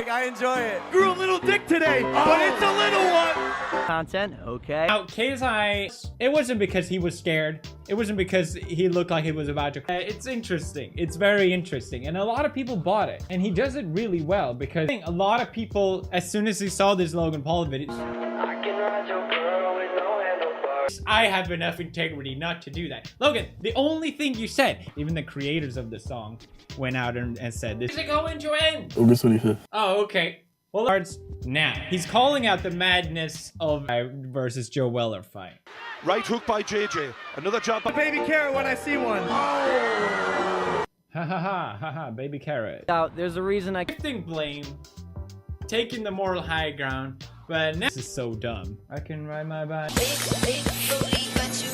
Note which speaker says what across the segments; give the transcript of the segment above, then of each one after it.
Speaker 1: like, I enjoy it. Grew a little dick today, but it's a little one.
Speaker 2: Content, okay.
Speaker 3: Now, KSI, it wasn't because he was scared. It wasn't because he looked like he was about to. It's interesting. It's very interesting. And a lot of people bought it. And he does it really well because I think a lot of people, as soon as they saw this Logan Paul video, I have enough integrity not to do that. Logan, the only thing you said, even the creators of the song went out and said, this is going to end.
Speaker 4: August 25th.
Speaker 3: Oh, okay. Well, it starts now. He's calling out the madness of versus Joe Weller fight.
Speaker 5: Right hook by JJ. Another jump by
Speaker 1: Baby carrot when I see one.
Speaker 3: Ha ha ha ha ha, baby carrot.
Speaker 2: Now, there's a reason I
Speaker 3: Shifting blame, taking the moral high ground, but now this is so dumb. I can ride my bike.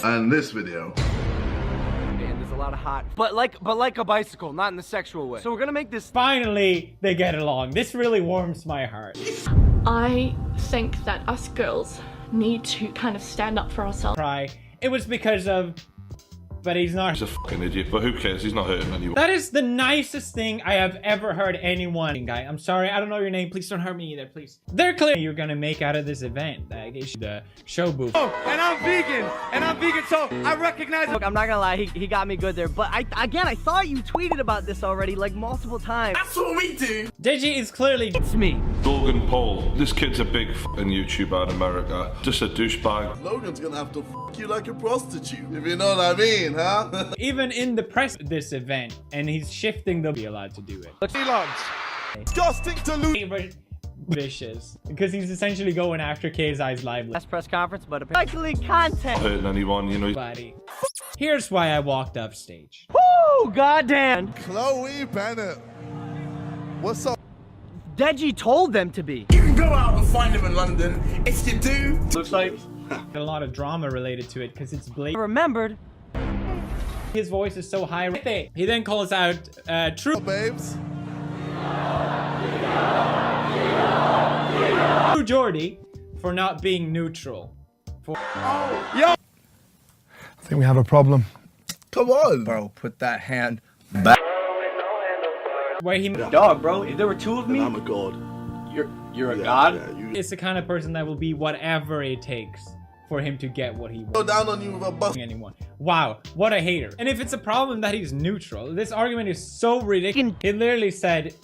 Speaker 4: And this video.
Speaker 2: Man, there's a lot of hot, but like a bicycle, not in the sexual way. So we're gonna make this.
Speaker 3: Finally, they get along. This really warms my heart.
Speaker 6: I think that us girls need to kind of stand up for ourselves.
Speaker 3: Cry. It was because of. But he's not.
Speaker 4: He's a fucking idiot, but who cares? He's not hurting anyone.
Speaker 3: That is the nicest thing I have ever heard anyone. Guy, I'm sorry, I don't know your name. Please don't hurt me either, please. They're clear you're gonna make out of this event. Like, the show booth.
Speaker 1: Oh, and I'm vegan, so I recognize it.
Speaker 2: Look, I'm not gonna lie, he got me good there. But I thought you tweeted about this already, like multiple times.
Speaker 1: That's what we do.
Speaker 3: Deji is clearly.
Speaker 2: It's me.
Speaker 4: Logan Paul. This kid's a big fucking YouTuber in America. Just a douchebag.
Speaker 7: Logan's gonna have to f you like a prostitute, if you know what I mean, huh?
Speaker 3: Even in the press of this event, and he's shifting the be allowed to do it.
Speaker 5: disgusting delusion.
Speaker 3: Vicious, because he's essentially going after KSI's live
Speaker 2: Last press conference, but apparently content.
Speaker 4: Hurting anyone, you know.
Speaker 3: body. Here's why I walked off stage.
Speaker 2: Woo, goddamn.
Speaker 7: Chloe Bennett. What's up?
Speaker 2: Deji told them to be.
Speaker 1: You can go out and find them in London. If you do,
Speaker 3: Looks like a lot of drama related to it because it's
Speaker 2: I
Speaker 3: blatant.
Speaker 2: remembered.
Speaker 3: His voice is so high. He then calls out True
Speaker 7: Babes.
Speaker 3: Jordy for not being neutral.
Speaker 1: yo.
Speaker 8: I think we have a problem.
Speaker 7: Come on.
Speaker 1: Bro, put that hand.
Speaker 3: Where he
Speaker 2: Dog, bro, if there were two of me,
Speaker 7: I'm a god.
Speaker 2: you're a god?
Speaker 7: Yeah, you
Speaker 3: is the kind of person that will be whatever it takes for him to get what he
Speaker 7: go
Speaker 3: wants.
Speaker 7: down on you with a bus.
Speaker 3: Anyone. Wow, what a hater. And if it's a problem that he's neutral, this argument is so ridiculous. He literally said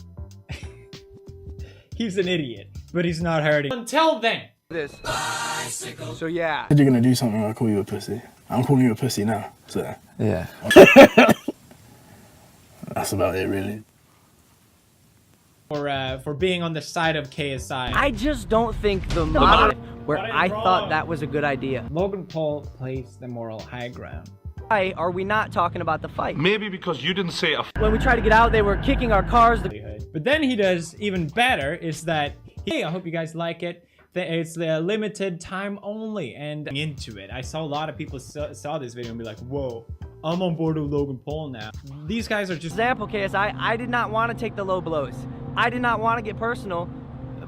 Speaker 3: he's an idiot, but he's not hurting. Until then.
Speaker 2: This. So yeah.
Speaker 4: If you're gonna do something, I'll call you a pussy. I'm calling you a pussy now, so.
Speaker 2: Yeah.
Speaker 4: That's about it, really.
Speaker 3: For being on the side of KSI.
Speaker 2: I just don't think the model where
Speaker 3: What is
Speaker 2: I
Speaker 3: wrong?
Speaker 2: thought that was a good idea.
Speaker 3: Logan Paul plays the moral high ground.
Speaker 2: Why are we not talking about the fight?
Speaker 4: Maybe because you didn't say a
Speaker 2: When we tried to get out, they were kicking our cars.
Speaker 3: But then he does even better is that, hey, I hope you guys like it. It's the limited time only and I'm into it. I saw a lot of people saw this video and be like, whoa, I'm on board with Logan Paul now. These guys are just
Speaker 2: Example, KSI, I did not want to take the low blows. I did not want to get personal,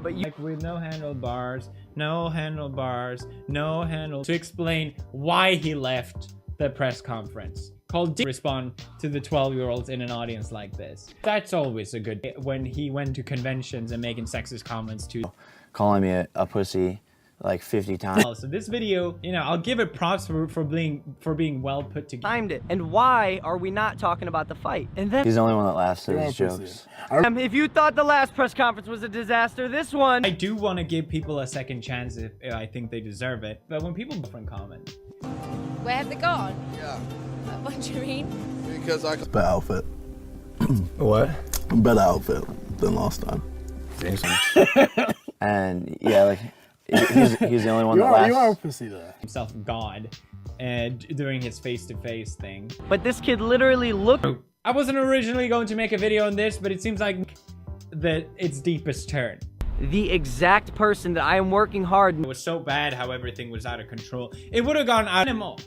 Speaker 2: but you.
Speaker 3: like with no handlebars, no handle to explain why he left the press conference. Called respond to the 12-year-olds in an audience like this. That's always a good when he went to conventions and making sexist comments to
Speaker 9: calling me a pussy like 50 times.
Speaker 3: So this video, you know, I'll give it props for being well put together.
Speaker 2: Timed it. And why are we not talking about the fight? And then
Speaker 9: He's the only one that laughs at his jokes.
Speaker 2: if you thought the last press conference was a disaster, this one.
Speaker 3: I do want to give people a second chance if I think they deserve it. But when people different comment,
Speaker 10: Where have they gone?
Speaker 7: Yeah.
Speaker 10: What do you mean?
Speaker 7: Because I
Speaker 4: Better outfit.
Speaker 8: What?
Speaker 4: Better outfit than last time.
Speaker 9: And yeah, like he's the only one that laughs.
Speaker 4: You are a pussy there.
Speaker 3: himself God, and during his face-to-face thing.
Speaker 2: But this kid literally looked.
Speaker 3: I wasn't originally going to make a video on this, but it seems like its deepest turn.
Speaker 2: The exact person that I am working hard.
Speaker 3: It was so bad how everything was out of control. It would have gone animal.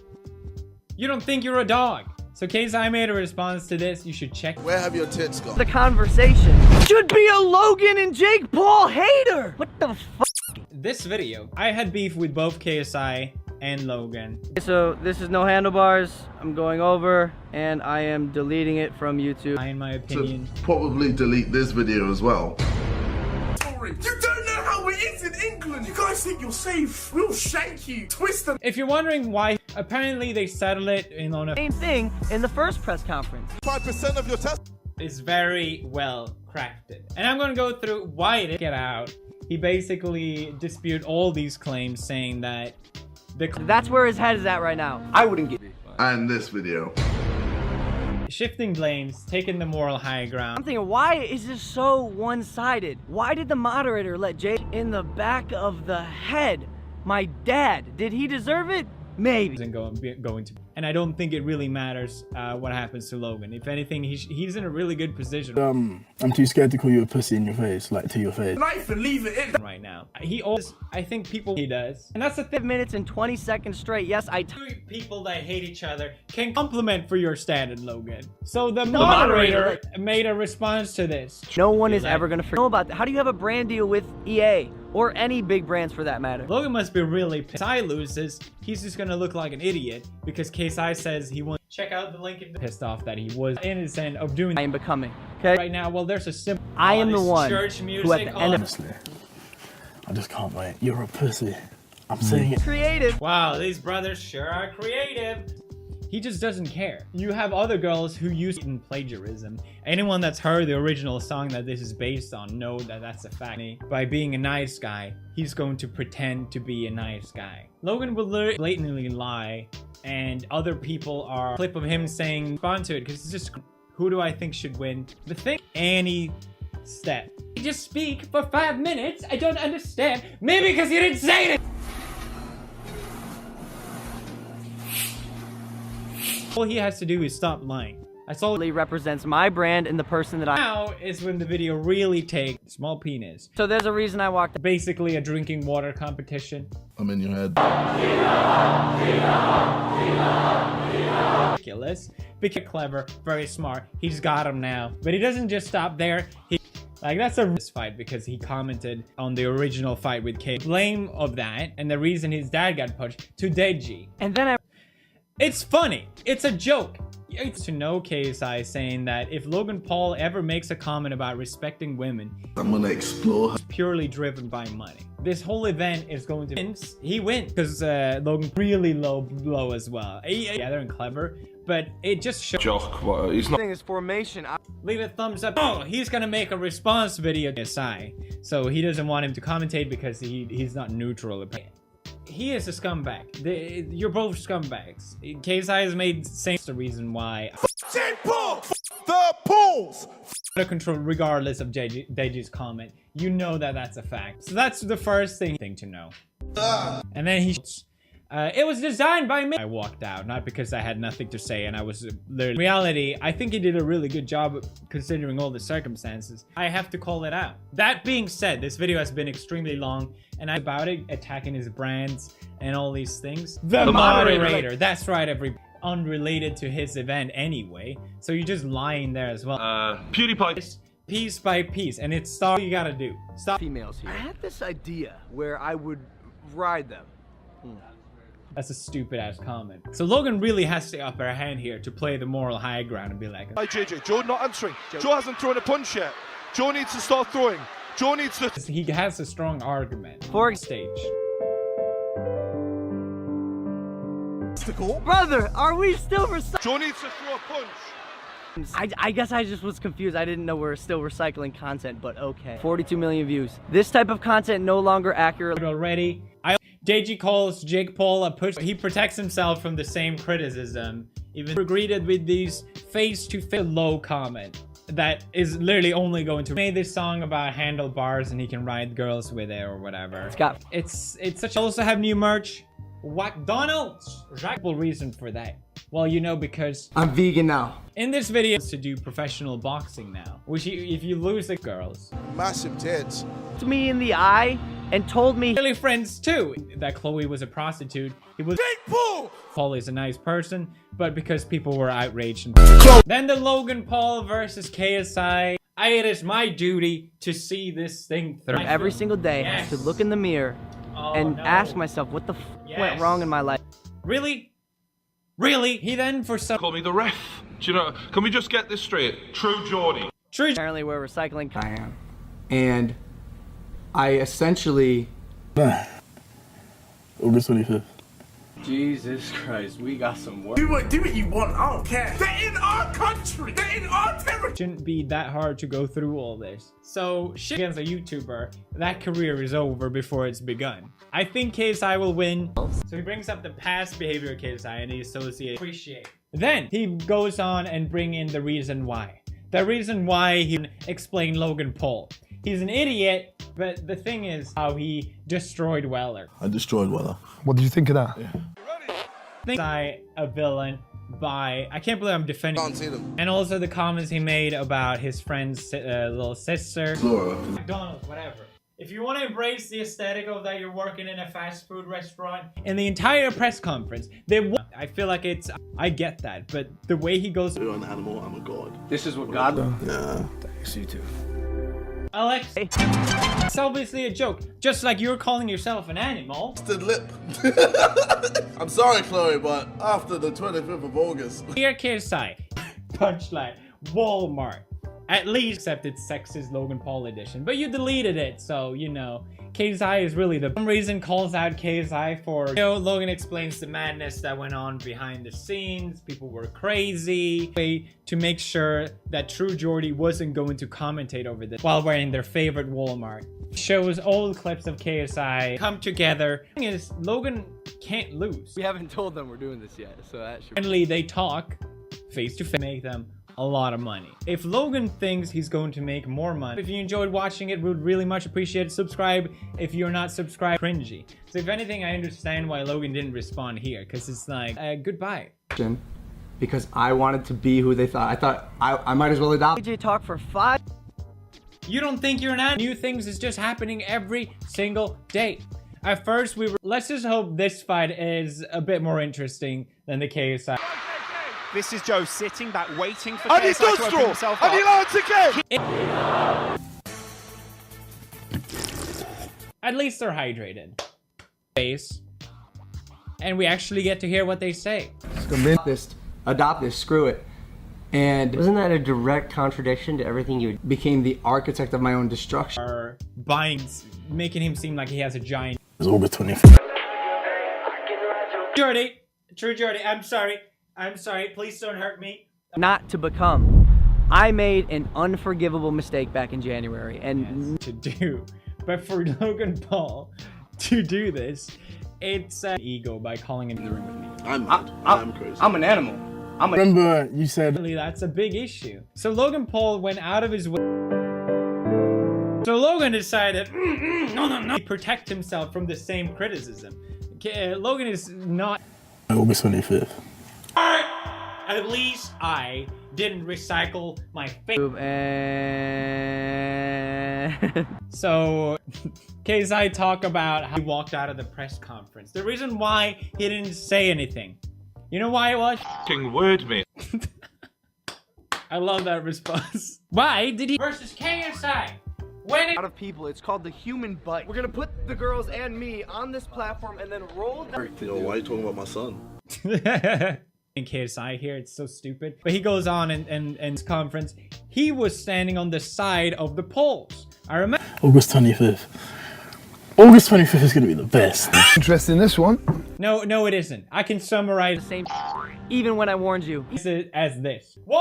Speaker 3: You don't think you're a dog. So KSI made a response to this. You should check.
Speaker 7: Where have your tits gone?
Speaker 2: The conversation should be a Logan and Jake Paul hater. What the fuck?
Speaker 3: This video, I had beef with both KSI and Logan.
Speaker 2: So this is no handlebars. I'm going over and I am deleting it from YouTube.
Speaker 3: In my opinion,
Speaker 7: Probably delete this video as well. robbery. You don't know how it is in England. You guys think you're safe. We'll shank you, twist them.
Speaker 3: If you're wondering why, apparently they settled it on a
Speaker 2: Same thing in the first press conference.
Speaker 5: 5% of your test.
Speaker 3: is very well crafted. And I'm gonna go through why it didn't get out. He basically disputed all these claims, saying that
Speaker 2: That's where his head is at right now. I wouldn't get
Speaker 7: And this video.
Speaker 3: shifting blames, taking the moral high ground.
Speaker 2: I'm thinking, why is this so one-sided? Why did the moderator let Jay in the back of the head? My dad, did he deserve it? Maybe.
Speaker 3: Isn't going to, and I don't think it really matters what happens to Logan. If anything, he's in a really good position.
Speaker 8: I'm too scared to call you a pussy in your face, like to your face.
Speaker 7: Knife and leave it in.
Speaker 3: Right now, he always, I think he does, and that's the
Speaker 2: 5 minutes and 20 seconds straight. Yes,
Speaker 3: Two people that hate each other can compliment for your standard, Logan. So the moderator made a response to this.
Speaker 2: No one is ever gonna know about that. How do you have a brand deal with EA or any big brands for that matter?
Speaker 3: Logan must be really pissed. KSI loses, he's just gonna look like an idiot because KSI says he won't. Check out the link. Pissed off that he was innocent of doing.
Speaker 2: I am becoming. Okay.
Speaker 3: Right now, well, there's a simple.
Speaker 2: I am the one
Speaker 3: church music.
Speaker 2: who at the end of
Speaker 8: Honestly, I just can't wait. You're a pussy. I'm saying it.
Speaker 2: creative.
Speaker 3: Wow, these brothers sure are creative. He just doesn't care. You have other girls who use it in plagiarism. Anyone that's heard the original song that this is based on know that that's a fact. By being a nice guy, he's going to pretend to be a nice guy. Logan will blatantly lie, and other people are clip of him saying respond to it because it's just, who do I think should win? The thing, any step. You just speak for 5 minutes. I don't understand. Maybe because you didn't say it. All he has to do is stop lying. That's all.
Speaker 2: It represents my brand and the person that I
Speaker 3: Now is when the video really takes small penis.
Speaker 2: So there's a reason I walked.
Speaker 3: Basically a drinking water competition.
Speaker 7: I'm in your head.
Speaker 3: Ridiculous. Because clever, very smart. He's got him now. But he doesn't just stop there. Like, that's a fight because he commented on the original fight with K. Blame of that and the reason his dad got punched to Deji.
Speaker 2: And then
Speaker 3: It's funny. It's a joke. It's to know KSI saying that if Logan Paul ever makes a comment about respecting women,
Speaker 7: I'm gonna explore her.
Speaker 3: it's purely driven by money. This whole event is going to he wins because Logan really low blow as well. Yeah, they're clever, but it just shows.
Speaker 4: Jock, what, he's not.
Speaker 2: thing is formation.
Speaker 3: Leave a thumbs up. Oh, he's gonna make a response video to KSI, so he doesn't want him to commentate because he's not neutral. He is a scumbag. You're both scumbags. KSI has made the reason why.
Speaker 5: The pools.
Speaker 3: Out of control, regardless of Deji's comment. You know that that's a fact. So that's the first thing to know. And then it was designed by me. I walked out, not because I had nothing to say and I was in reality, I think he did a really good job considering all the circumstances. I have to call it out. That being said, this video has been extremely long and I'm about it, attacking his brands and all these things. The moderator, that's right, unrelated to his event anyway. So you're just lying there as well.
Speaker 4: PewDiePie.
Speaker 3: Piece by piece, and it's all you gotta do. Stop.
Speaker 2: Females here. I had this idea where I would ride them.
Speaker 3: That's a stupid ass comment. So Logan really has to up her hand here to play the moral high ground and be like,
Speaker 5: Hi JJ, Joe not answering. Joe hasn't thrown a punch yet. Joe needs to start throwing. Joe needs to.
Speaker 3: he has a strong argument.
Speaker 2: For
Speaker 3: Stage.
Speaker 2: brother, are we still
Speaker 5: Joe needs to throw a punch.
Speaker 2: I guess I just was confused. I didn't know we're still recycling content, but okay. 42 million views. This type of content no longer accurate.
Speaker 3: Already. JG calls Jake Paul a push. He protects himself from the same criticism. Even greeted with these face-to-face low comment that is literally only going to make this song about handlebars and he can ride girls with it or whatever. It's such. Also have new merch. McDonald's. Simple reason for that. Well, you know, because
Speaker 2: I'm vegan now.
Speaker 3: In this video, to do professional boxing now, which if you lose the girls,
Speaker 5: Massive tits.
Speaker 2: To me in the eye and told me
Speaker 3: really friends too, that Chloe was a prostitute. He was Paul is a nice person, but because people were outraged. Then the Logan Paul versus KSI. It is my duty to see this thing through.
Speaker 2: Every single day,
Speaker 3: Yes.
Speaker 2: to look in the mirror and ask myself, what the went wrong in my life?
Speaker 3: Really? Really? He then for some
Speaker 4: Call me the ref. Do you know? Can we just get this straight? True Geordie.
Speaker 3: true.
Speaker 2: Apparently we're recycling. I am. And
Speaker 11: I essentially...
Speaker 8: August 25th.
Speaker 11: Jesus Christ, we got some work.
Speaker 7: Do what you want, I don't care. They're in our country, they're in our territory.
Speaker 3: Shouldn't be that hard to go through all this. So shit against a YouTuber, that career is over before it's begun. I think KSI will win. So he brings up the past behavior of KSI and he associates appreciate. Then he goes on and bring in the reason why. The reason why he explained Logan Paul. He's an idiot, but the thing is how he destroyed Weller.
Speaker 8: I destroyed Weller.
Speaker 5: What did you think of that?
Speaker 8: Yeah.
Speaker 3: KSI a villain by, I can't believe I'm defending him. And also the comments he made about his friend's little sister.
Speaker 7: Laura.
Speaker 3: McDonald's, whatever. If you want to embrace the aesthetic of that you're working in a fast food restaurant, in the entire press conference, I feel like it's, I get that, but the way he goes,
Speaker 8: You're an animal, I'm a god.
Speaker 11: This is what God does.
Speaker 8: Yeah, thanks, you too.
Speaker 3: Alex, it's obviously a joke, just like you're calling yourself an animal.
Speaker 7: Lip. I'm sorry, Chloe, but after the 25th of August.
Speaker 3: Here, KSI, punchline, Walmart. At least, except it's sexist Logan Paul edition, but you deleted it, so you know. KSI is really the some reason calls out KSI for, you know, Logan explains the madness that went on behind the scenes. People were crazy. To make sure that True Jordy wasn't going to commentate over this while wearing their favorite Walmart. Shows old clips of KSI come together. The thing is, Logan can't lose.
Speaker 11: We haven't told them we're doing this yet, so that should...
Speaker 3: Finally, they talk face to face, make them a lot of money. If Logan thinks he's going to make more money, if you enjoyed watching it, we would really much appreciate it. Subscribe if you're not subscribed. Cringy. So if anything, I understand why Logan didn't respond here, because it's like, goodbye.
Speaker 11: Because I wanted to be who they thought. I thought I might as well adopt.
Speaker 2: AJ talk for 5.
Speaker 3: You don't think you're an animal? New things is just happening every single day. At first, let's just hope this fight is a bit more interesting than the KSI.
Speaker 1: This is Joe sitting back, waiting for
Speaker 5: And he
Speaker 1: KSI
Speaker 5: does
Speaker 1: to open
Speaker 5: draw!
Speaker 1: himself
Speaker 5: And he
Speaker 1: up.
Speaker 5: lands again!
Speaker 3: At least they're hydrated. Face. And we actually get to hear what they say.
Speaker 11: Adopt this, screw it. And
Speaker 2: Wasn't that a direct contradiction to everything you
Speaker 11: became the architect of my own destruction.
Speaker 3: Are buying, making him seem like he has a giant.
Speaker 8: It's August 25th.
Speaker 3: Jordy, True Jordy, I'm sorry. Please don't hurt me.
Speaker 2: not to become? I made an unforgivable mistake back in January, and
Speaker 3: to do, but for Logan Paul to do this, it's ego by calling him in the room with me.
Speaker 8: I'm crazy.
Speaker 11: I'm an animal.
Speaker 8: Remember you said
Speaker 3: That's a big issue. So Logan Paul went out of his way. So Logan decided, no, protect himself from the same criticism. Logan is not.
Speaker 8: August 25th.
Speaker 3: At least I didn't recycle my face. So, KSI talk about how he walked out of the press conference. The reason why he didn't say anything. You know why it was?
Speaker 4: F***ing word, mate.
Speaker 3: I love that response. Why did he versus KSI? When it
Speaker 12: out of people, it's called the human bite. We're gonna put the girls and me on this platform and then roll down.
Speaker 8: Yo, why are you talking about my son?
Speaker 3: in KSI here, it's so stupid. But he goes on and his conference, he was standing on the side of the polls. I remember
Speaker 8: August 25th. August 25th is gonna be the best.
Speaker 5: Interesting, this one.
Speaker 3: No, it isn't. I can summarize the same
Speaker 2: even when I warned you.
Speaker 3: As this. Walmart!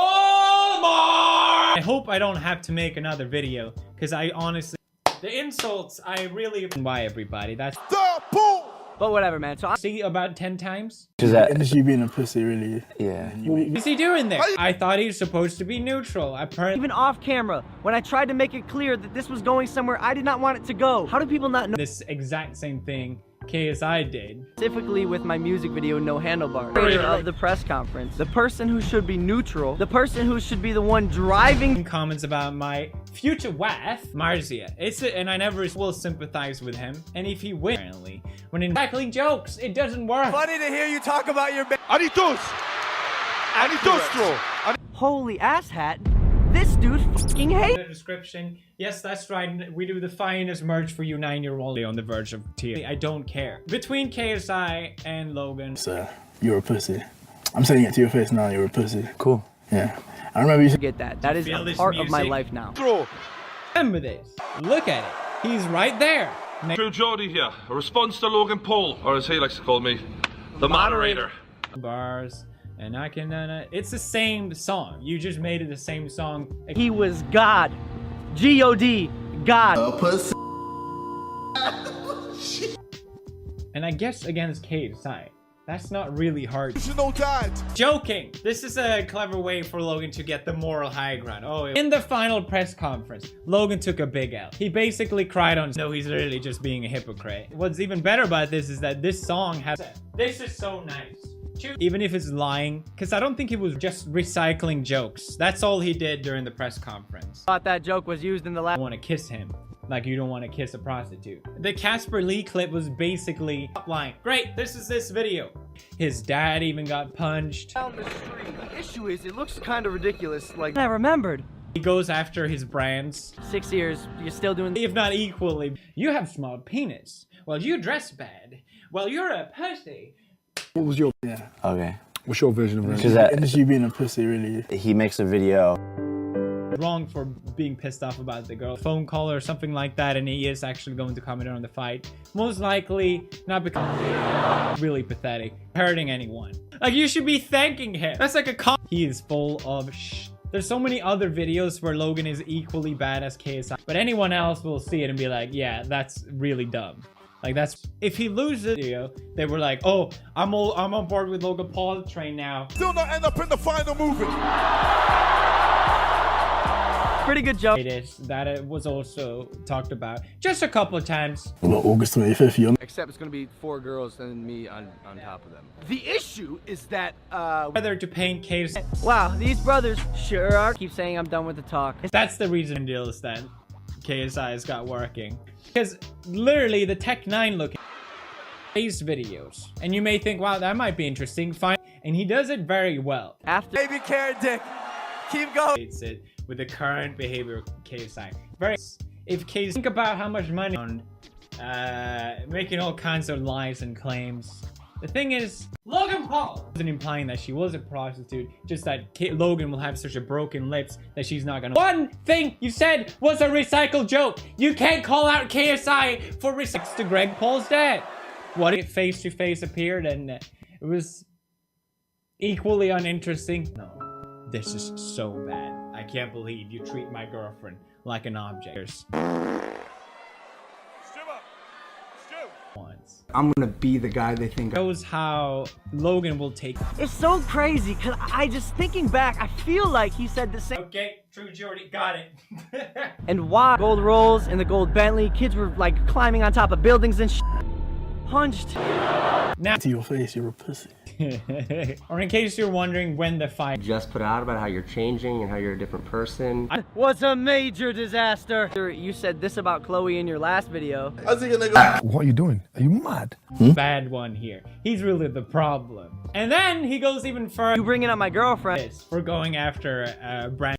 Speaker 3: I hope I don't have to make another video, because I honestly, the insults, I really, why everybody, that's
Speaker 5: the bull!
Speaker 2: But whatever, man. So I
Speaker 3: see about 10 times.
Speaker 8: And you being a pussy, really.
Speaker 9: Yeah.
Speaker 3: What is he doing there? I thought he was supposed to be neutral. Apparently,
Speaker 2: even off camera, when I tried to make it clear that this was going somewhere I did not want it to go. How do people not know?
Speaker 3: This exact same thing KSI did.
Speaker 2: Specifically with my music video, No Handlebars. Of the press conference, the person who should be neutral, the person who should be the one driving.
Speaker 3: Comments about my future wife, Marzia. And I never will sympathize with him. And if he wins, apparently, when in tackling jokes, it doesn't work.
Speaker 12: Funny to hear you talk about your.
Speaker 5: And he does. And he does throw.
Speaker 2: Holy asshat. This dude fucking hates.
Speaker 3: The description. Yes, that's right. We do the finest merch for you 9-year-old on the verge of tears. I don't care. Between KSI and Logan.
Speaker 8: Sir, you're a pussy. I'm saying it to your face now, you're a pussy.
Speaker 9: Cool.
Speaker 8: Yeah. I remember you said
Speaker 2: get that. That is a part of my life now.
Speaker 5: Throw.
Speaker 3: Remember this. Look at it. He's right there.
Speaker 4: True Geordie here. A response to Logan Paul, or as he likes to call me, the moderator.
Speaker 3: Bars, and I can. It's the same song. You just made it the same song.
Speaker 2: He was God. G-O-D. God.
Speaker 7: Pussy.
Speaker 3: And I guess against KSI. That's not really hard.
Speaker 5: You know that.
Speaker 3: Joking. This is a clever way for Logan to get the moral high ground. Oh, in the final press conference, Logan took a big L. He basically cried on, no, he's literally just being a hypocrite. What's even better about this is that this song has, this is so nice. Even if it's lying, because I don't think he was just recycling jokes. That's all he did during the press conference.
Speaker 2: Thought that joke was used in the last.
Speaker 3: I want to kiss him. Like you don't want to kiss a prostitute. The Casper Lee clip was basically line. Great, this is this video. His dad even got punched.
Speaker 12: Down the street. The issue is, it looks kind of ridiculous. Like
Speaker 2: I remembered.
Speaker 3: He goes after his brands.
Speaker 2: 6 years, you're still doing.
Speaker 3: If not equally. You have small penis. Well, you dress bad. Well, you're a pussy.
Speaker 8: What was your
Speaker 9: Okay.
Speaker 8: What's your version of it?
Speaker 9: that-
Speaker 8: Is you being a pussy, really?
Speaker 9: He makes a video.
Speaker 3: Wrong for being pissed off about the girl phone call or something like that, and he is actually going to comment on the fight. Most likely not because really pathetic, hurting anyone. Like you should be thanking him. That's like a he is full of shh. There's so many other videos where Logan is equally bad as KSI, but anyone else will see it and be like, yeah, that's really dumb. Like that's if he loses the video, they were like, oh, I'm on board with Logan Paul train now.
Speaker 5: Still not end up in the final movie.
Speaker 2: Pretty good joke.
Speaker 3: It is that it was also talked about just a couple of times.
Speaker 8: Well, August 25th, you're
Speaker 12: except it's gonna be 4 girls and me on top of them. The issue is that
Speaker 3: Whether to paint KSI.
Speaker 2: Wow, these brothers sure are. Keep saying I'm done with the talk.
Speaker 3: That's the reason deals that KSI's got working. Because literally the Tech 9 looking face videos. And you may think, wow, that might be interesting. Fine. And he does it very well.
Speaker 2: After
Speaker 12: baby carrot dick. Keep going.
Speaker 3: It's it with the current behavior of KSI. Very if KSI think about how much money on making all kinds of lies and claims. The thing is, Logan Paul wasn't implying that she was a prostitute, just that Logan will have such a broken lips that she's not gonna. One thing you said was a recycled joke. You can't call out KSI for recycling to Greg Paul's dad. What if face to face appeared and it was equally uninteresting? No, this is so bad. I can't believe you treat my girlfriend like an object. Once.
Speaker 11: I'm gonna be the guy they think.
Speaker 3: Shows how Logan will take.
Speaker 2: It's so crazy because I just thinking back, I feel like he said the same.
Speaker 3: Okay, True Geordie, got it.
Speaker 2: And why gold rolls in the gold Bentley? Kids were like climbing on top of buildings and punched.
Speaker 3: Now
Speaker 8: to your face, you're a pussy.
Speaker 3: Or in case you're wondering when the fight
Speaker 12: just put out about how you're changing and how you're a different person.
Speaker 2: Was a major disaster. You said this about Chloe in your last video.
Speaker 7: How's he gonna go?
Speaker 8: What are you doing? Are you mad?
Speaker 3: bad one here. He's really the problem. And then he goes even further.
Speaker 2: You bringing up my girlfriend
Speaker 3: for going after Brand.